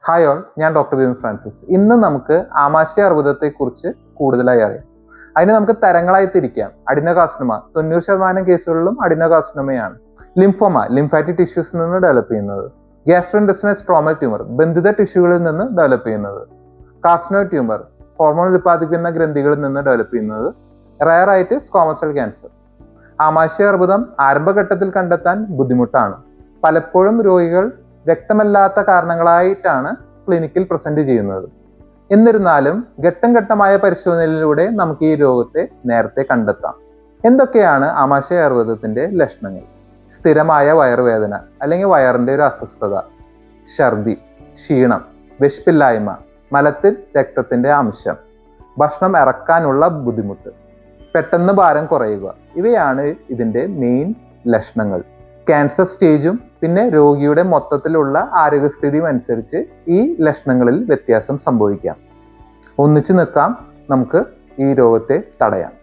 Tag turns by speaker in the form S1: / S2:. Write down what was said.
S1: Hi all, ഞാൻ doctor Vipin Francis. ഇന്ന് നമുക്ക് ആമാശയ അർബുദത്തെക്കുറിച്ച് കൂടുതലായി അറിയാം. അതിന് നമുക്ക് തരങ്ങളായി തിരിക്കാം. അഡിനോകാർസിനോമ 90% കേസുകളിലും അഡിനോകാർസിനോമയാണ്. ലിംഫോമ ലിംഫാറ്റിക് ടിഷ്യൂസിൽ നിന്ന് ഡെവലപ്പ് ചെയ്യുന്നത്. ഗ്യാസ്ട്രോഇന്റെസ്റ്റിനൽ സ്ട്രോമൽ ട്യൂമർ ബന്ധിത ടിഷ്യൂകളിൽ നിന്ന് ഡെവലപ്പ് ചെയ്യുന്നത്. കാർസിനോയിഡ് ട്യൂമർ ഹോർമോൺ ഉൽപ്പാദിപ്പിക്കുന്ന ഗ്രന്ഥികളിൽ നിന്ന് ഡെവലപ്പ് ചെയ്യുന്നത്. റയർ ആയിട്ട് സ്ക്വാമസ് സെൽ ക്യാൻസർ. ആമാശയ അർബുദം ആരംഭഘട്ടത്തിൽ കണ്ടെത്താൻ ബുദ്ധിമുട്ടാണ്. പലപ്പോഴും രോഗികൾ വ്യക്തമല്ലാത്ത കാരണങ്ങളായിട്ടാണ് ക്ലിനിക്കിൽ പ്രസന്റ് ചെയ്യുന്നത്. എന്നിരുന്നാലും ഘട്ടം ഘട്ടമായ പരിശോധനയിലൂടെ നമുക്ക് ഈ രോഗത്തെ നേരത്തെ കണ്ടെത്താം. എന്തൊക്കെയാണ് ആമാശയ അർബുദത്തിന്റെ ലക്ഷണങ്ങൾ? സ്ഥിരമായ വയറുവേദന അല്ലെങ്കിൽ വയറിന്റെ ഒരു അസ്വസ്ഥത, ഛർദി, ക്ഷീണം, വിശപ്പില്ലായ്മ, മലത്തിൽ രക്തത്തിന്റെ അംശം, ഭക്ഷണം ഇറക്കാനുള്ള ബുദ്ധിമുട്ട്, പെട്ടെന്ന് ഭാരം കുറയുക, ഇവയാണ് ഇതിന്റെ മെയിൻ ലക്ഷണങ്ങൾ. ക്യാൻസർ സ്റ്റേജും പിന്നെ രോഗിയുടെ മൊത്തത്തിലുള്ള ആരോഗ്യസ്ഥിതിയും അനുസരിച്ച് ഈ ലക്ഷണങ്ങളിൽ വ്യത്യാസം സംഭവിക്കാം. ഒന്നിച്ചു നിൽക്കാം, നമുക്ക് ഈ രോഗത്തെ തടയാം.